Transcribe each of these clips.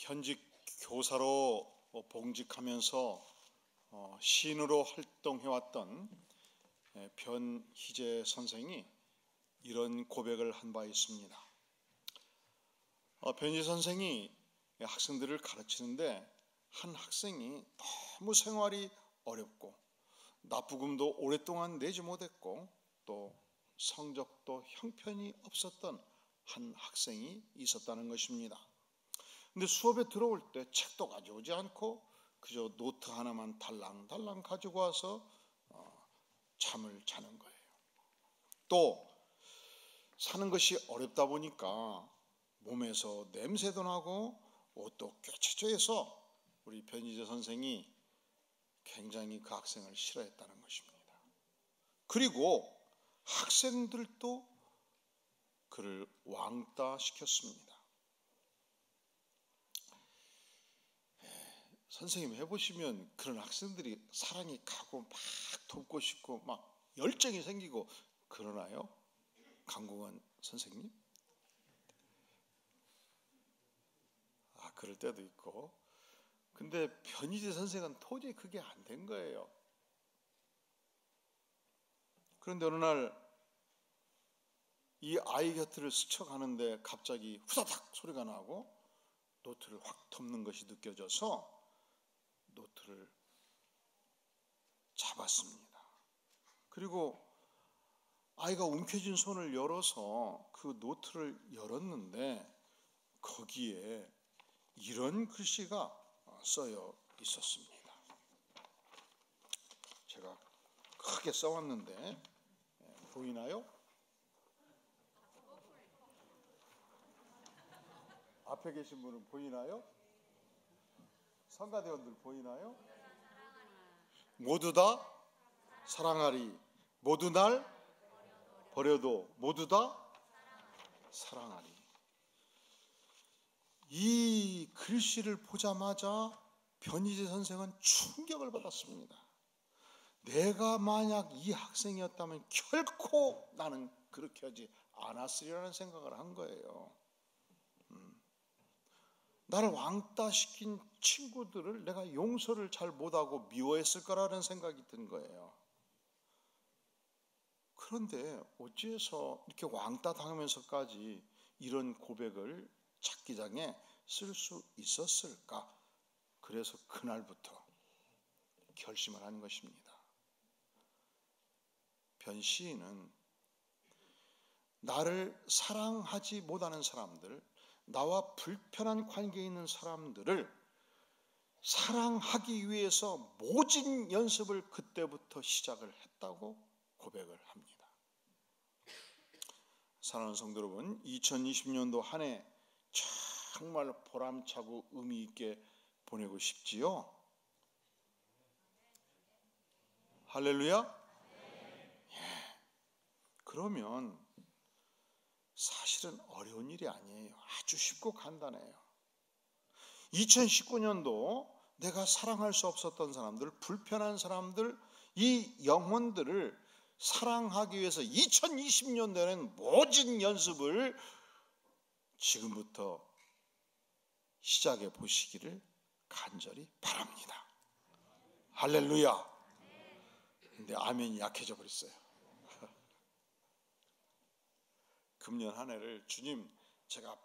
현직 교사로 봉직하면서 시인으로 활동해왔던 변희재 선생이 이런 고백을 한 바 있습니다. 변희재 선생이 학생들을 가르치는데 한 학생이 너무 생활이 어렵고 납부금도 오랫동안 내지 못했고 또 성적도 형편이 없었던 한 학생이 있었다는 것입니다. 근데 수업에 들어올 때 책도 가져오지 않고 그저 노트 하나만 달랑달랑 가지고 와서 잠을 자는 거예요. 또 사는 것이 어렵다 보니까 몸에서 냄새도 나고 옷도 꾀처해서 우리 변희재 선생이 굉장히 그 학생을 싫어했다는 것입니다. 그리고 학생들도 그를 왕따시켰습니다. 선생님 해보시면 그런 학생들이 사랑이 가고 막 돕고 싶고 막 열정이 생기고 그러나요? 강국원 선생님? 그럴 때도 있고. 근데 변희재 선생은 도저히 그게 안 된 거예요. 그런데 어느 날 이 아이 곁을 스쳐가는데 갑자기 후다닥 소리가 나고 노트를 확 덮는 것이 느껴져서 노트를 잡았습니다. 그리고 아이가 움켜쥔 손을 열어서 그 노트를 열었는데 거기에 이런 글씨가 써여 있었습니다. 제가 크게 써왔는데 보이나요? 앞에 계신 분은 보이나요? 성가대원들 보이나요? 모두 다 사랑하리. 모두 날 버려도 모두 다 사랑하리. 이 글씨를 보자마자 변희재 선생은 충격을 받았습니다. 내가 만약 이 학생이었다면 결코 나는 그렇게 하지 않았으리라는 생각을 한 거예요. 나를 왕따시킨 친구들을 내가 용서를 잘 못하고 미워했을 거라는 생각이 든 거예요. 그런데 어찌해서 이렇게 왕따 당하면서까지 이런 고백을 작기장에 쓸 수 있었을까? 그래서 그날부터 결심을 한 것입니다. 변 시인은 나를 사랑하지 못하는 사람들, 나와 불편한 관계에 있는 사람들을 사랑하기 위해서 모진 연습을 그때부터 시작을 했다고 고백을 합니다. 사랑하는 성도 여러분, 2020년도 한 해 정말 보람차고 의미 있게 보내고 싶지요? 할렐루야? 그러면 사실은 어려운 일이 아니에요. 아주 쉽고 간단해요. 2019년도 내가 사랑할 수 없었던 사람들, 불편한 사람들, 이 영혼들을 사랑하기 위해서 2020년도에는 모진 연습을 지금부터 시작해 보시기를 간절히 바랍니다. 할렐루야. 근데 아멘이 약해져 버렸어요. 금년 한 해를 주님, 제가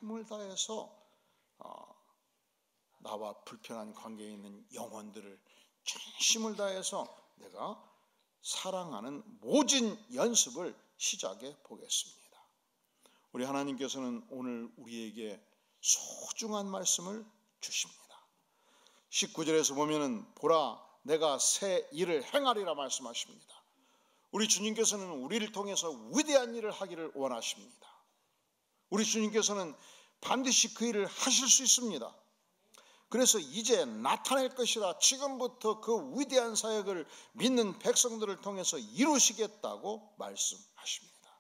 마음을 다해서 나와 불편한 관계에 있는 영혼들을 전심을 다해서 내가 사랑하는 모진 연습을 시작해 보겠습니다. 우리 하나님께서는 오늘 우리에게 소중한 말씀을 주십니다. 19절에서 보면은 보라 내가 새 일을 행하리라 말씀하십니다. 우리 주님께서는 우리를 통해서 위대한 일을 하기를 원하십니다. 우리 주님께서는 반드시 그 일을 하실 수 있습니다. 그래서 이제 나타낼 것이라 지금부터 그 위대한 사역을 믿는 백성들을 통해서 이루시겠다고 말씀하십니다.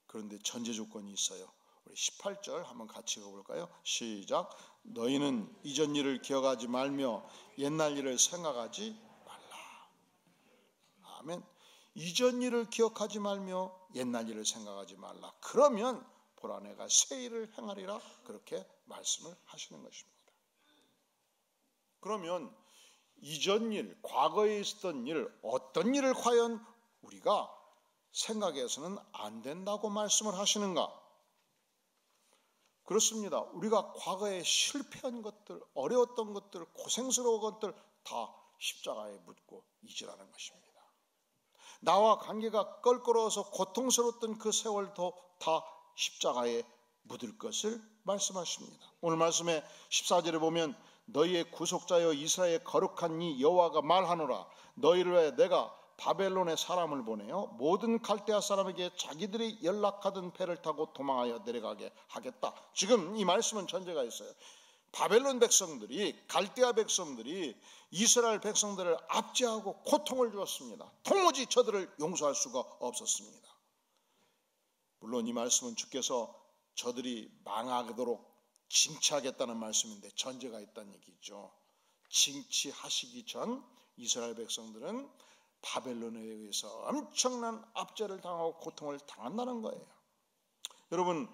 그런데 전제 조건이 있어요. 우리 18절 한번 같이 읽어볼까요? 시작. 너희는 이전 일을 기억하지 말며 옛날 일을 생각하지 말라. 아멘. 이전 일을 기억하지 말며 옛날 일을 생각하지 말라. 그러면 보라 내가 새 일을 행하리라 그렇게 말씀을 하시는 것입니다. 그러면 이전 일, 과거에 있었던 일, 어떤 일을 과연 우리가 생각해서는 안 된다고 말씀을 하시는가? 그렇습니다. 우리가 과거에 실패한 것들, 어려웠던 것들, 고생스러운 것들 다 십자가에 묻고 잊으라는 것입니다. 나와 관계가 껄끄러워서 고통스러웠던 그 세월도 다 십자가에 묻을 것을 말씀하십니다. 오늘 말씀에 14절에 보면 너희의 구속자여 이스라엘의 거룩한 이 여호와가 말하노라 너희를 위해 내가 바벨론에 사람을 보내어 모든 갈대아 사람에게 자기들이 연락하던 배를 타고 도망하여 내려가게 하겠다. 지금 이 말씀은 전제가 있어요. 바벨론 백성들이, 갈대아 백성들이 이스라엘 백성들을 압제하고 고통을 주었습니다. 도무지 저들을 용서할 수가 없었습니다. 물론 이 말씀은 주께서 저들이 망하도록 징치하겠다는 말씀인데 전제가 있다는 얘기죠. 징치하시기 전 이스라엘 백성들은 바벨론에 의해서 엄청난 압제를 당하고 고통을 당한다는 거예요. 여러분,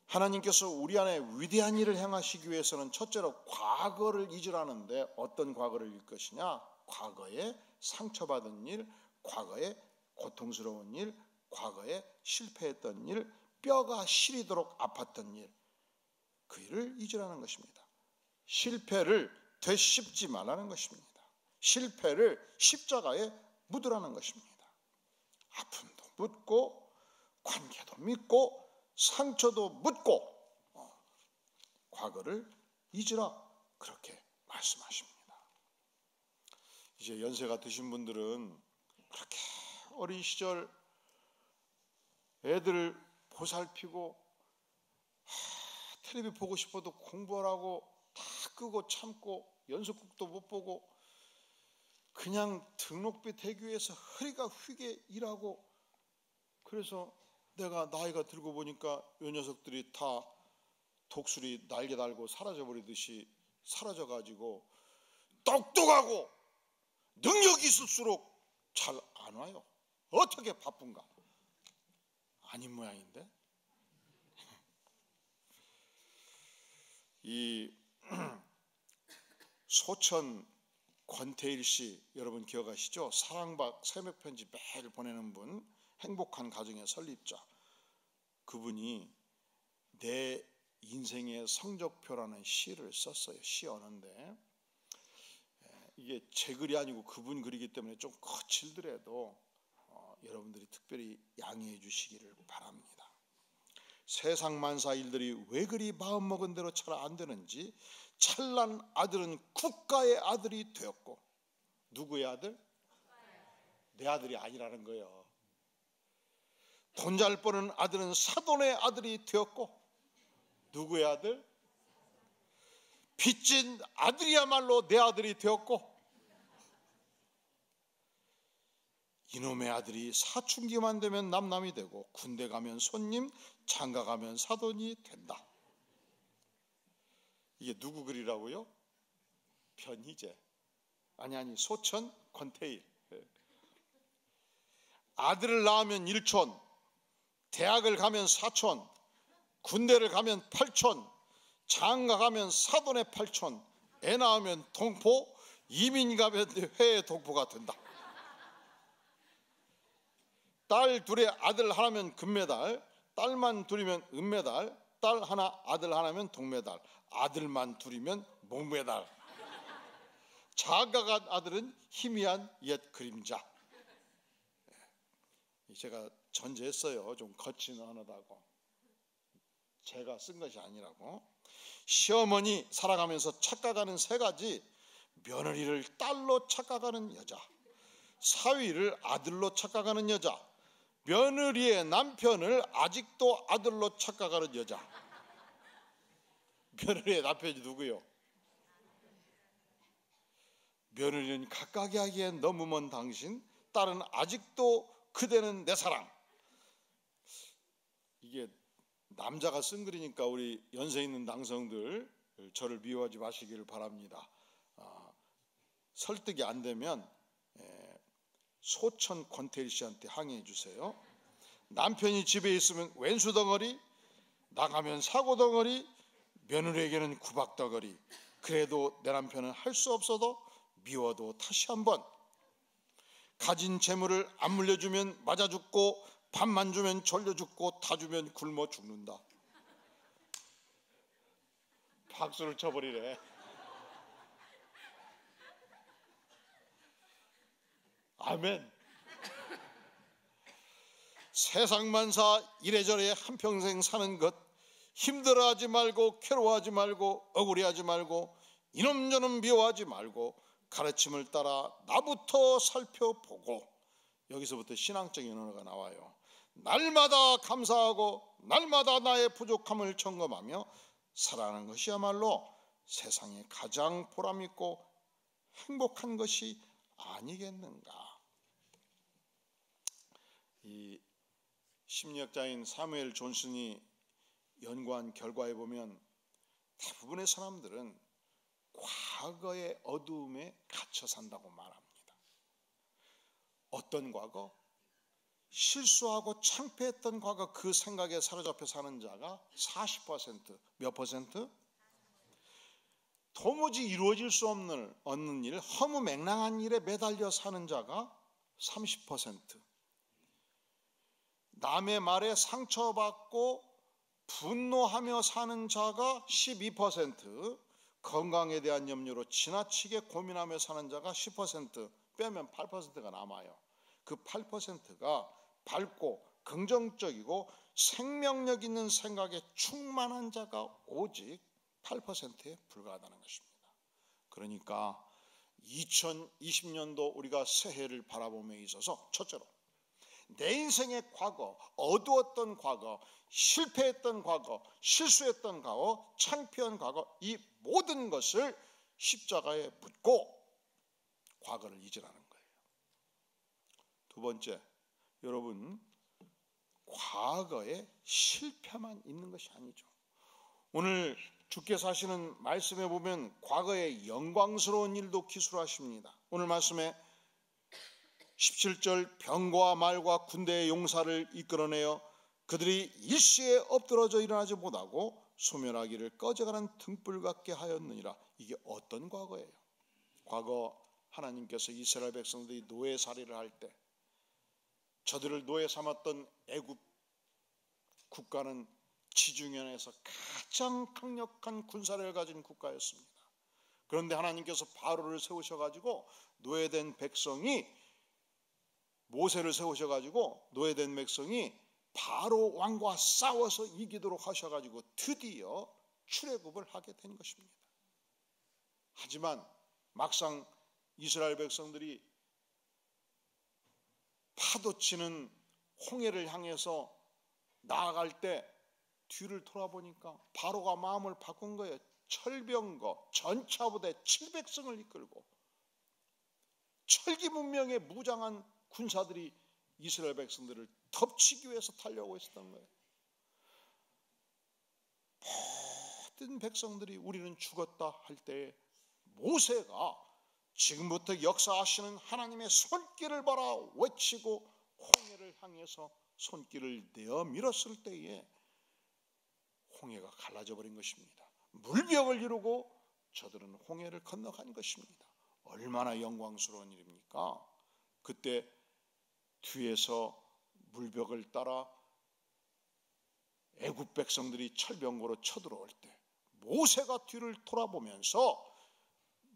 하나님께서 우리 안에 위대한 일을 행하시기 위해서는 첫째로 과거를 잊으라는데 어떤 과거를 잊을 것이냐? 과거에 상처받은 일, 과거에 고통스러운 일, 과거에 실패했던 일, 뼈가 시리도록 아팠던 일, 그 일을 잊으라는 것입니다. 실패를 되씹지 말라는 것입니다. 실패를 십자가에 묻으라는 것입니다. 아픔도 묻고 관계도 묻고 상처도 묻고 과거를 잊으라 그렇게 말씀하십니다. 이제 연세가 드신 분들은 그렇게 어린 시절 애들 보살피고 텔레비 보고 싶어도 공부하라고 다 끄고 참고 연속극도 못 보고 그냥 등록비 대기 위해서 허리가 휘게 일하고, 그래서 내가 나이가 들고 보니까 이 녀석들이 다 독수리 날개 달고 사라져버리듯이 사라져가지고 똑똑하고 능력이 있을수록 잘 안 와요. 어떻게 바쁜가? 아닌 모양인데. 이 소천 권태일 씨 여러분 기억하시죠? 사랑박 새벽 편지 매일 보내는 분, 행복한 가정의 설립자. 그분이 내 인생의 성적표라는 시를 썼어요. 시 어는데 이게 제 글이 아니고 그분 글이기 때문에 좀 거칠더라도 여러분들이 특별히 양해해 주시기를 바랍니다. 세상 만사 일들이 왜 그리 마음먹은 대로 잘 안 되는지 찰난 아들은 국가의 아들이 되었고, 누구의 아들? 내 아들이 아니라는 거예요. 돈 잘 버는 아들은 사돈의 아들이 되었고, 누구의 아들? 빚진 아들이야말로 내 아들이 되었고, 이놈의 아들이 사춘기만 되면 남남이 되고 군대 가면 손님, 장가 가면 사돈이 된다. 이게 누구 글이라고요? 변희재. 아니 소천 권태일. 아들을 낳으면 일촌, 대학을 가면 사촌, 군대를 가면 팔촌, 장가 가면 사돈의 팔촌, 애 낳으면 동포, 이민 가면 회의 동포가 된다. 딸 둘에 아들 하나면 금메달, 딸만 둘이면 은메달, 딸 하나 아들 하나면 동메달, 아들만 둘이면 목메달. 장가간 아들은 희미한 옛 그림자. 제가 전제했어요. 좀 거친 언어다고. 제가 쓴 것이 아니라고. 시어머니 살아가면서 착각하는 세 가지: 며느리를 딸로 착각하는 여자, 사위를 아들로 착각하는 여자, 며느리의 남편을 아직도 아들로 착각하는 여자. 며느리의 남편이 누구요? 며느리는 가까이 하기엔 너무 먼 당신, 딸은 아직도 그대는 내 사랑. 이게 남자가 쓴 글이니까 우리 연세 있는 남성들 저를 미워하지 마시기를 바랍니다. 설득이 안 되면 소천 권태일 씨한테 항의해 주세요. 남편이 집에 있으면 왼수 덩어리, 나가면 사고덩어리, 며느리에게는 구박덩어리. 그래도 내 남편은 할 수 없어도 미워도 다시 한번. 가진 재물을 안 물려주면 맞아 죽고, 밥만 주면 졸려 죽고, 다 주면 굶어 죽는다. 박수를 쳐버리래. 아멘. 세상만사 이래저래 한평생 사는 것, 힘들어하지 말고, 괴로워하지 말고, 억울해하지 말고, 이놈저놈 미워하지 말고, 가르침을 따라 나부터 살펴보고. 여기서부터 신앙적인 언어가 나와요. 날마다 감사하고 날마다 나의 부족함을 점검하며 살아가는 것이야말로 세상에 가장 보람있고 행복한 것이 아니겠는가. 이 심리학자인 사무엘 존슨이 연구한 결과에 보면 대부분의 사람들은 과거의 어두움에 갇혀 산다고 말합니다. 어떤 과거? 실수하고 창피했던 과거, 그 생각에 사로잡혀 사는 자가 40%. 몇 퍼센트? 도무지 이루어질 수 없는 일, 허무맹랑한 일에 매달려 사는 자가 30%. 남의 말에 상처받고 분노하며 사는 자가 12%, 건강에 대한 염려로 지나치게 고민하며 사는 자가 10%, 빼면 8%가 남아요. 그 8%가 밝고 긍정적이고 생명력 있는 생각에 충만한 자가 오직 8%에 불과하다는 것입니다. 그러니까 2020년도 우리가 새해를 바라봄에 있어서 첫째로 내 인생의 과거, 어두웠던 과거, 실패했던 과거, 실수했던 과거, 창피한 과거, 이 모든 것을 십자가에 묻고 과거를 잊으라는 거예요. 두 번째, 여러분, 과거에 실패만 있는 것이 아니죠. 오늘 주께서 하시는 말씀에 보면 과거의 영광스러운 일도 기술하십니다. 오늘 말씀에 17절, 병과 말과 군대의 용사를 이끌어내어 그들이 일시에 엎드러져 일어나지 못하고 소멸하기를 꺼져가는 등불 같게 하였느니라. 이게 어떤 과거예요? 과거 하나님께서 이스라엘 백성들이 노예살이를 할 때 저들을 노예 삼았던 애굽 국가는 지중해에서 가장 강력한 군사력을 가진 국가였습니다. 그런데 하나님께서 바로를 세우셔가지고 노예된 백성이, 모세를 세우셔가지고 노예된 백성이 바로 왕과 싸워서 이기도록 하셔가지고 드디어 출애굽을 하게 된 것입니다. 하지만 막상 이스라엘 백성들이 파도치는 홍해를 향해서 나아갈 때 뒤를 돌아보니까 바로가 마음을 바꾼 거예요. 철병거 전차부대 700승을 이끌고 철기 문명의 무장한 군사들이 이스라엘 백성들을 덮치기 위해서 달려오고 있었던 거예요. 모든 백성들이 우리는 죽었다 할 때 모세가 지금부터 역사하시는 하나님의 손길을 바라 외치고 홍해를 향해서 손길을 내어 밀었을 때에 홍해가 갈라져 버린 것입니다. 물벽을 이루고 저들은 홍해를 건너간 것입니다. 얼마나 영광스러운 일입니까? 그때 뒤에서 물벽을 따라 애굽 백성들이 철병거로 쳐들어올 때 모세가 뒤를 돌아보면서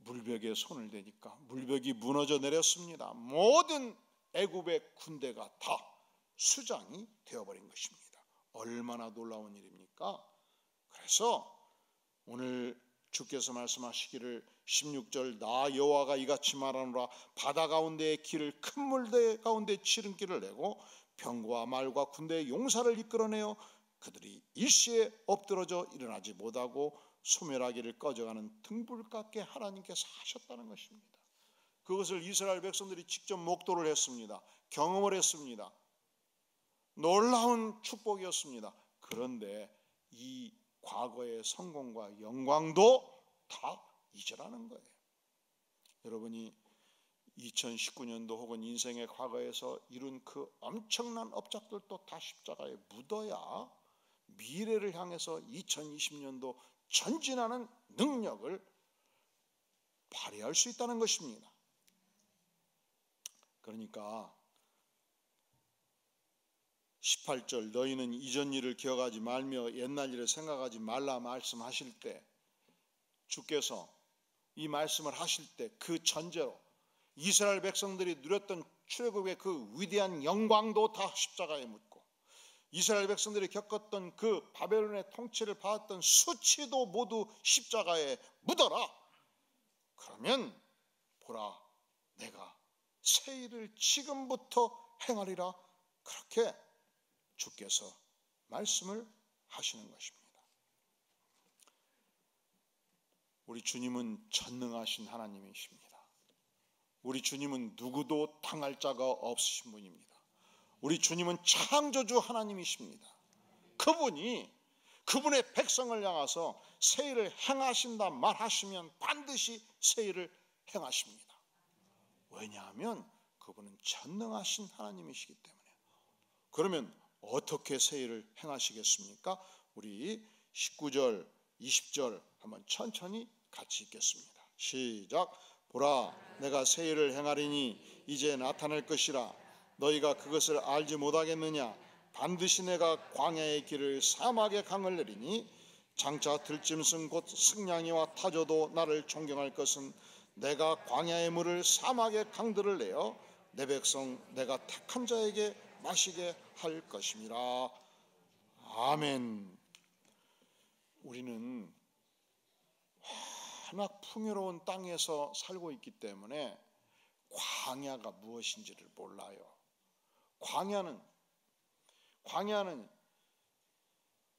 물벽에 손을 대니까 물벽이 무너져 내렸습니다. 모든 애굽의 군대가 다 수장이 되어버린 것입니다. 얼마나 놀라운 일입니까? 그래서 오늘 주께서 말씀하시기를 16절, 나 여호와가 이같이 말하노라. 바다 가운데의 길을 큰 물대 가운데 지름길을 내고 병과 말과 군대의 용사를 이끌어내어 그들이 일시에 엎드러져 일어나지 못하고 소멸하기를 꺼져가는 등불 같게 하나님께서 하셨다는 것입니다. 그것을 이스라엘 백성들이 직접 목도를 했습니다. 경험을 했습니다. 놀라운 축복이었습니다. 그런데 이 과거의 성공과 영광도 다 잊으라는 거예요. 여러분이 2019년도 혹은 인생의 과거에서 이룬 그 엄청난 업적들도 다 십자가에 묻어야 미래를 향해서 2020년도 전진하는 능력을 발휘할 수 있다는 것입니다. 그러니까 18절 너희는 이전 일을 기억하지 말며 옛날 일을 생각하지 말라 말씀하실 때 주께서 이 말씀을 하실 때 그 전제로 이스라엘 백성들이 누렸던 출애굽의 그 위대한 영광도 다 십자가에 묻고 이스라엘 백성들이 겪었던 그 바벨론의 통치를 받았던 수치도 모두 십자가에 묻어라. 그러면 보라 내가 새 일을 지금부터 행하리라. 그렇게 주께서 말씀을 하시는 것입니다. 우리 주님은 전능하신 하나님이십니다. 우리 주님은 누구도 당할 자가 없으신 분입니다. 우리 주님은 창조주 하나님이십니다. 그분의 백성을 향해서 새 일을 행하신다 말하시면 반드시 새 일을 행하십니다. 왜냐하면 그분은 전능하신 하나님이시기 때문에요. 그러면 어떻게 새 일을 행하시겠습니까? 우리 19절, 20절 한번 천천히 같이 읽겠습니다. 시작. 보라 내가 새 일을 행하리니 이제 나타날 것이라 너희가 그것을 알지 못하겠느냐. 반드시 내가 광야의 길을 사막의 강을 내리니 장차 들짐승 곧 승냥이와 타조도 나를 존경할 것은 내가 광야의 물을 사막의 강들을 내어 내 백성 내가 택한 자에게 마시게 할 것임이라. 아멘. 우리는 워낙 풍요로운 땅에서 살고 있기 때문에 광야가 무엇인지를 몰라요. 광야는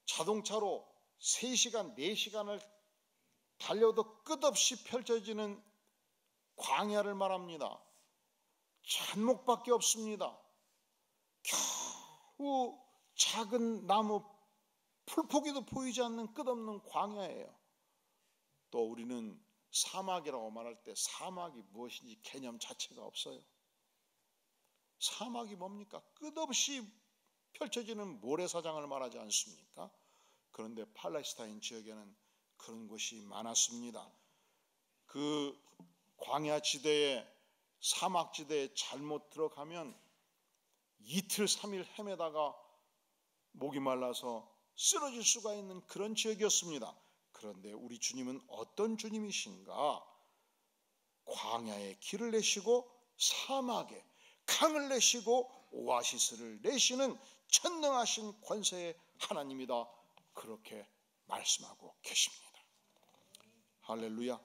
자동차로 3시간, 4시간을 달려도 끝없이 펼쳐지는 광야를 말합니다. 잔목밖에 없습니다. 겨우 작은 나무 풀포기도 보이지 않는 끝없는 광야예요. 또 우리는 사막이라고 말할 때 사막이 무엇인지 개념 자체가 없어요. 사막이 뭡니까? 끝없이 펼쳐지는 모래사장을 말하지 않습니까? 그런데 팔레스타인 지역에는 그런 곳이 많았습니다. 그 광야지대에 사막지대에 잘못 들어가면 이틀 3일 헤매다가 목이 말라서 쓰러질 수가 있는 그런 지역이었습니다. 그런데 우리 주님은 어떤 주님이신가? 광야에 길을 내시고 사막에 강을 내시고 오아시스를 내시는 전능하신 권세의 하나님이다. 그렇게 말씀하고 계십니다. 할렐루야.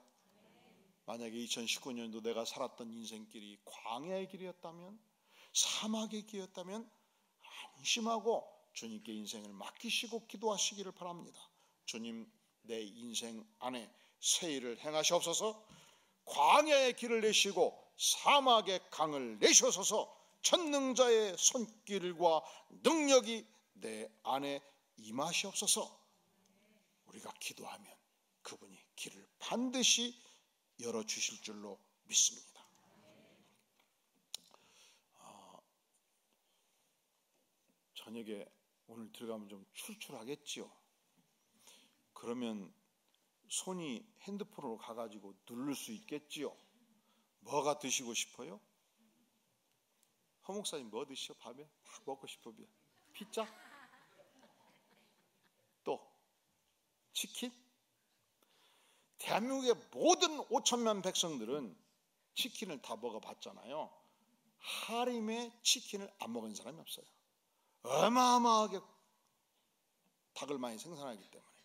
만약에 2019년도 내가 살았던 인생길이 광야의 길이었다면, 사막의 길이었다면 안심하고 주님께 인생을 맡기시고 기도하시기를 바랍니다. 주님, 내 인생 안에 새 일을 행하시옵소서. 광야의 길을 내시고 사막의 강을 내셔서서 전능자의 손길과 능력이 내 안에 임하시옵소서. 우리가 기도하면 그분이 길을 반드시 열어주실 줄로 믿습니다. 저녁에 오늘 들어가면 좀 출출하겠지요. 그러면 손이 핸드폰으로 가가지고 누를 수 있겠지요. 뭐가 드시고 싶어요? 허 목사님 뭐 드시죠? 밥에 막 먹고 싶으면 피자? 또 치킨? 대한민국의 모든 5천만 백성들은 치킨을 다 먹어봤잖아요. 하림에 치킨을 안 먹은 사람이 없어요. 어마어마하게 닭을 많이 생산하기 때문에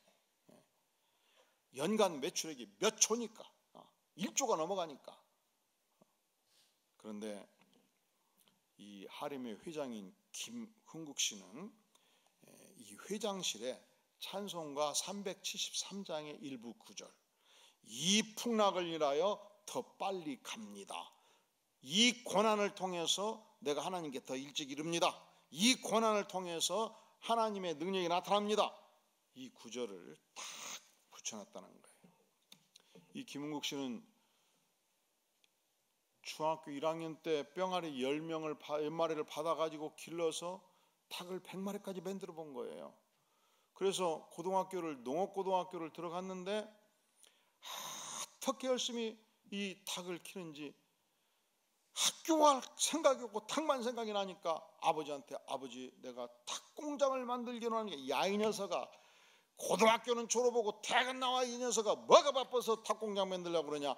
연간 매출액이 몇 초니까 1조가 넘어가니까. 그런데 이 하림의 회장인 김흥국 씨는 이 회장실에 찬송가 373장의 일부 구절, 이 풍락을 인하여 더 빨리 갑니다. 이 고난을 통해서 내가 하나님께 더 일찍 이릅니다. 이 고난을 통해서 하나님의 능력이 나타납니다. 이 구절을 딱 붙여놨다는 거예요. 이 김흥국 씨는 중학교 1학년 때 뿅아리 10마리를 받아가지고 길러서 닭을 100마리까지 만들어 본 거예요. 그래서 농업고등학교를 들어갔는데 어떻게 열심히 이 닭을 키는지 학교 갈 생각이 없고 닭만 생각이 나니까 아버지한테, 아버지 내가 닭 공장을 만들기로 하니까, 야 이 녀석아, 고등학교는 졸업하고 대학 나와 이 녀석아 뭐가 바빠서 닭 공장 만들려고 그러냐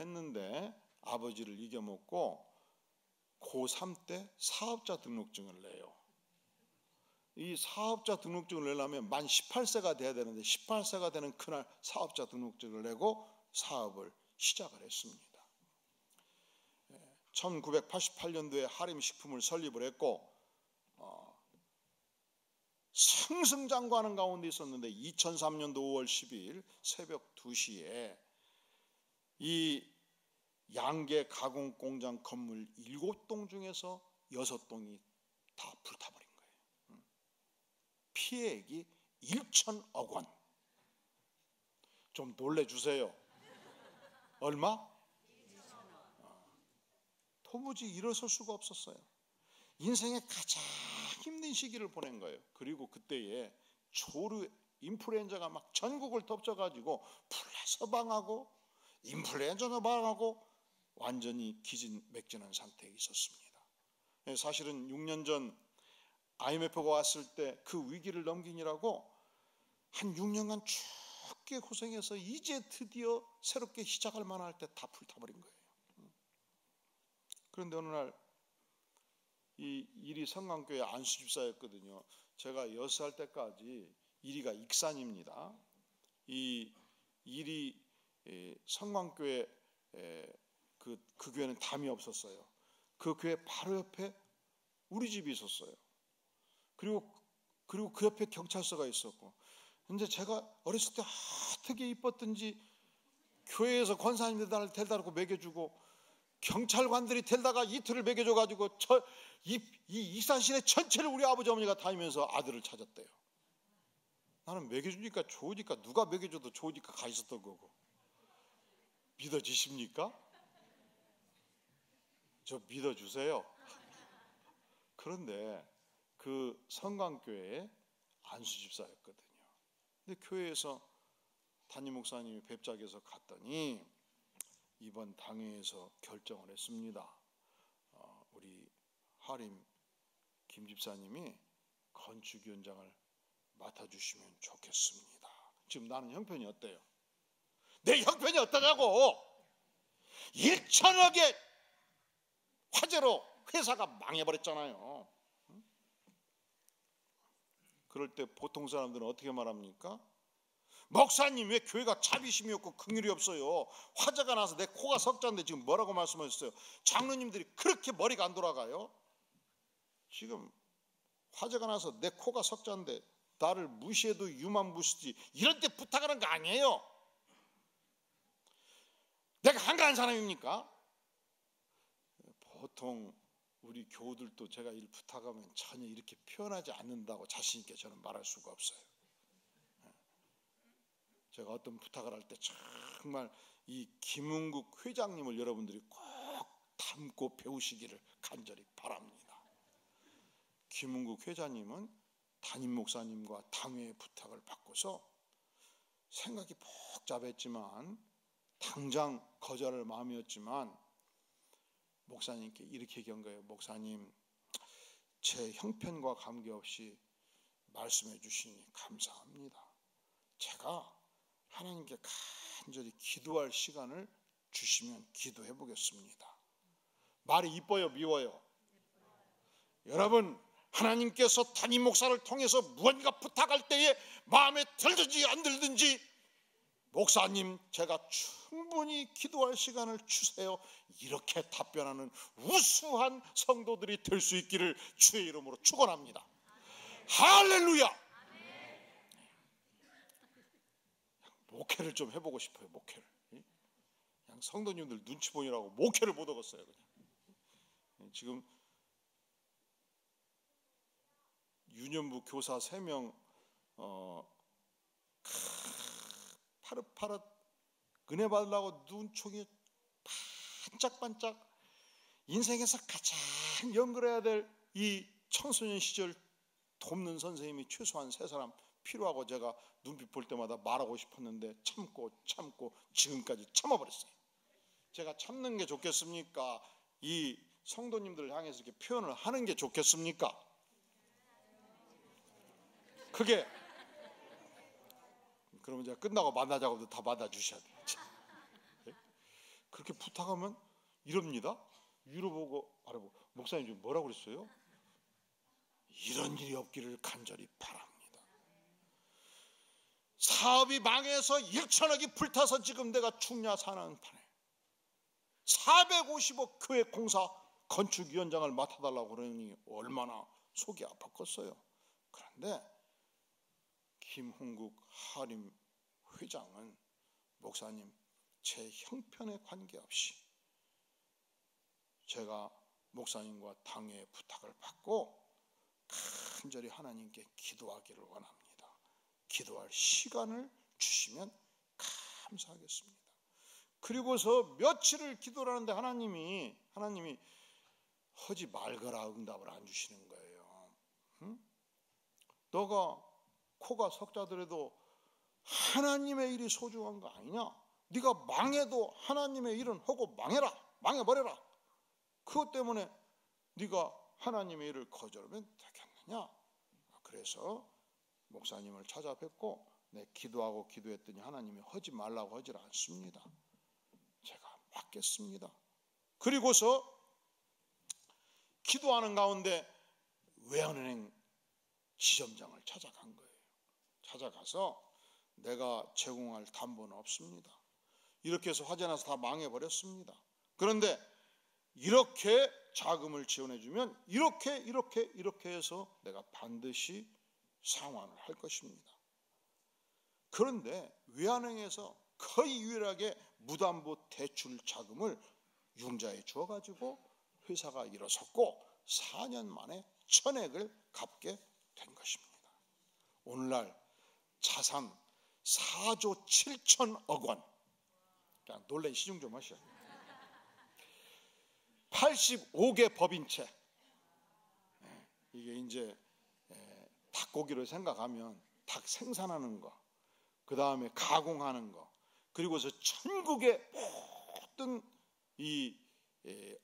했는데, 아버지를 이겨먹고 고3 때 사업자 등록증을 내요. 이 사업자 등록증을 내려면 만 18세가 돼야 되는데 18세가 되는 그날 사업자 등록증을 내고 사업을 시작을 했습니다. 1988년도에 하림식품을 설립을 했고 승승장구하는 가운데 있었는데 2003년도 5월 12일 새벽 2시에 이 양계 가공공장 건물 7동 중에서 6동이 다 불타버린 거예요. 피해액이 1천억 원. 좀 놀래주세요. 얼마? 도무지 일어설 수가 없었어요. 인생의 가장 힘든 시기를 보낸 거예요. 그리고 그때에 조류 인플루엔자가 막 전국을 덮쳐가지고 플라서 방하고 인플루엔자도 방하고 완전히 기진맥진한 상태에 있었습니다. 사실은 6년 전 IMF가 왔을 때 그 위기를 넘기느라고 한 6년간 죽게 고생해서 이제 드디어 새롭게 시작할 만할 때 다 불타버린 거예요. 그런데 어느 날 이 일이 성광교회 안수집사였거든요. 제가 6살 때까지 일이가 익산입니다. 이 일이 성광교회 그 교회는 담이 없었어요. 그 교회 바로 옆에 우리 집이 있었어요. 그리고 그 옆에 경찰서가 있었고, 근데 제가 어렸을 때 어떻게 이뻤던지 교회에서 권사님들 나를 데려다 놓고 먹여주고 경찰관들이 데려다가 이틀을 먹여줘가지고 이 익산시내 전체를 우리 아버지 어머니가 다니면서 아들을 찾았대요. 나는 먹여주니까 좋으니까, 누가 먹여줘도 좋으니까 가 있었던 거고. 믿어지십니까? 저 믿어주세요. 그런데 그 성광교회의 안수집사였거든요. 근데 교회에서 담임 목사님이 뵙자기해서 갔더니 이번 당회에서 결정을 했습니다. 우리 하림 김 집사님이 건축위원장을 맡아주시면 좋겠습니다. 지금 나는 형편이 어때요? 내 형편이 어떠냐고. 1천억의 화재로 회사가 망해버렸잖아요. 그럴 때 보통 사람들은 어떻게 말합니까? 목사님, 왜 교회가 자비심이 없고 긍휼이 없어요? 화재가 나서 내 코가 석자인데 지금 뭐라고 말씀하셨어요? 장로님들이 그렇게 머리가 안 돌아가요? 지금 화재가 나서 내 코가 석자인데 나를 무시해도 유만무시지, 이런 때 부탁하는 거 아니에요? 내가 한가한 사람입니까? 보통 우리 교우들도 제가 일 부탁하면 전혀 이렇게 표현하지 않는다고 자신 있게 저는 말할 수가 없어요. 제가 어떤 부탁을 할 때 정말 이 김은국 회장님을 여러분들이 꼭 닮고 배우시기를 간절히 바랍니다. 김은국 회장님은 담임 목사님과 당회의 부탁을 받고서 생각이 복잡했지만 당장 거절할 마음이었지만 목사님께 이렇게 얘기한 거예요. 목사님, 제 형편과 관계없이 말씀해 주시니 감사합니다. 제가 하나님께 간절히 기도할 시간을 주시면 기도해 보겠습니다. 말이 이뻐요, 미워요? 여러분, 하나님께서 담임 목사를 통해서 무언가 부탁할 때에 마음에 들든지 안 들든지 목사님, 제가 충분히 기도할 시간을 주세요, 이렇게 답변하는 우수한 성도들이 될 수 있기를 주의 이름으로 축원합니다. 할렐루야. 목회를 좀 해보고 싶어요. 목회를 그냥 성도님들 눈치 보이라고 목회를 못 얻었어요. 그냥 지금 유년부 교사 3명 파릇파릇 은혜 받으려고 눈총이 반짝반짝 인생에서 가장 연결해야 될 이 청소년 시절 돕는 선생님이 최소한 3사람 필요하고 제가 눈빛 볼 때마다 말하고 싶었는데 참고 지금까지 참아버렸어요. 제가 참는 게 좋겠습니까? 이 성도님들을 향해서 이렇게 표현을 하는 게 좋겠습니까? 그게 그러면 제가 끝나고 만나자고 해도 다 만나주셔야 돼요. 그렇게 부탁하면 이럽니다. 위로 보고 아래 보고, 목사님 지금 뭐라고 그랬어요? 이런 일이 없기를 간절히 바랍니다. 사업이 망해서 1천억이 불타서 지금 내가 죽냐 사는 판에 450억 교회 공사 건축위원장을 맡아달라고 그러니 얼마나 속이 아팠겠어요. 그런데 김홍국 하림 회장은 목사님 제 형편에 관계없이 제가 목사님과 당회의 부탁을 받고 간절히 하나님께 기도하기를 원합니다. 기도할 시간을 주시면 감사하겠습니다. 그리고서 며칠을 기도를 하는데 하나님이 하지 말거라 응답을 안 주시는 거예요. 응? 너가 코가 석자더라도 하나님의 일이 소중한 거 아니냐? 네가 망해도 하나님의 일은 하고 망해버려라. 그것 때문에 네가 하나님의 일을 거절하면 되겠느냐? 그래서 목사님을 찾아뵙고 내 기도하고 기도했더니 하나님이 하지 말라고 하질 않습니다. 제가 맡겠습니다. 그리고서 기도하는 가운데 외환은행 지점장을 찾아간 거예요. 찾아가서 내가 제공할 담보는 없습니다. 이렇게 해서 화재 나서 다 망해버렸습니다. 그런데 이렇게 자금을 지원해주면 이렇게 해서 내가 반드시 상환을 할 것입니다. 그런데 외환은행에서 거의 유일하게 무담보 대출 자금을 융자해 주어가지고 회사가 일어섰고 4년 만에 전액을 갚게 된 것입니다. 오늘날 자산 4조 7천억 원. 그냥 놀란 시중 좀 하시죠. 85개 법인체. 이게 이제 닭고기로 생각하면 닭 생산하는 거, 그 다음에 가공하는 거, 그리고서 전국의 모든 이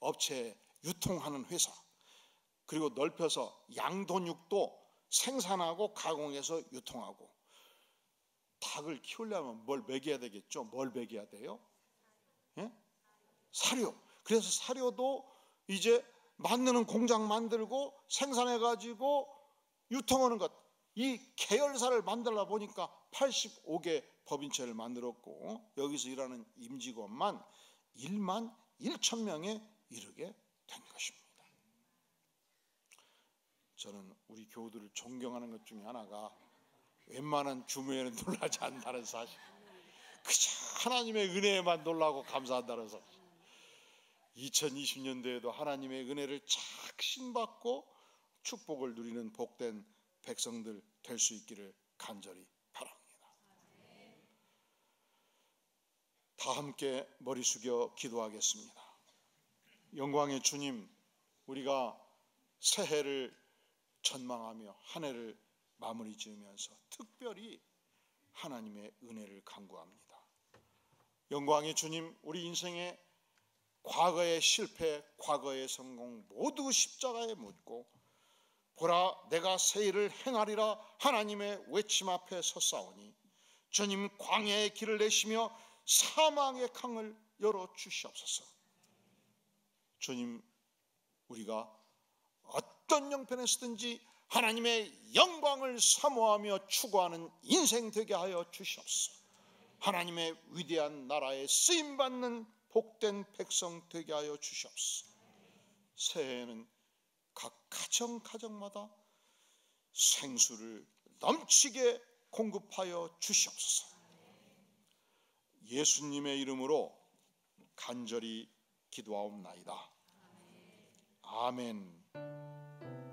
업체 유통하는 회사, 그리고 넓혀서 양돈육도 생산하고 가공해서 유통하고. 닭을 키우려면 뭘 먹여야 되겠죠? 뭘 먹여야 돼요? 예? 사료. 그래서 사료도 이제 만드는 공장 만들고 생산해가지고 유통하는 것. 이 계열사를 만들다 보니까 85개 법인체를 만들었고 여기서 일하는 임직원만 1만 1천 명에 이르게 된 것입니다. 저는 우리 교우들을 존경하는 것 중에 하나가 웬만한 주무에는 놀라지 않는다는 사실. 그저 하나님의 은혜에만 놀라고 감사한다는 사실. 2020년도에도 하나님의 은혜를 착신받고 축복을 누리는 복된 백성들 될 수 있기를 간절히 바랍니다. 다 함께 머리 숙여 기도하겠습니다. 영광의 주님, 우리가 새해를 전망하며 한 해를 마무리 지으면서 특별히 하나님의 은혜를 간구합니다. 영광의 주님, 우리 인생의 과거의 실패, 과거의 성공 모두 십자가에 묻고 보라 내가 새 일을 행하리라 하나님의 외침 앞에 섰사오니 주님 광야의 길을 내시며 사망의 강을 열어주시옵소서. 주님, 우리가 어떤 형편에 서든지 하나님의 영광을 사모하며 추구하는 인생 되게 하여 주시옵소서. 하나님의 위대한 나라에 쓰임받는 복된 백성 되게 하여 주시옵소서. 새해에는 각 가정마다 생수를 넘치게 공급하여 주시옵소서. 예수님의 이름으로 간절히 기도하옵나이다. 아멘.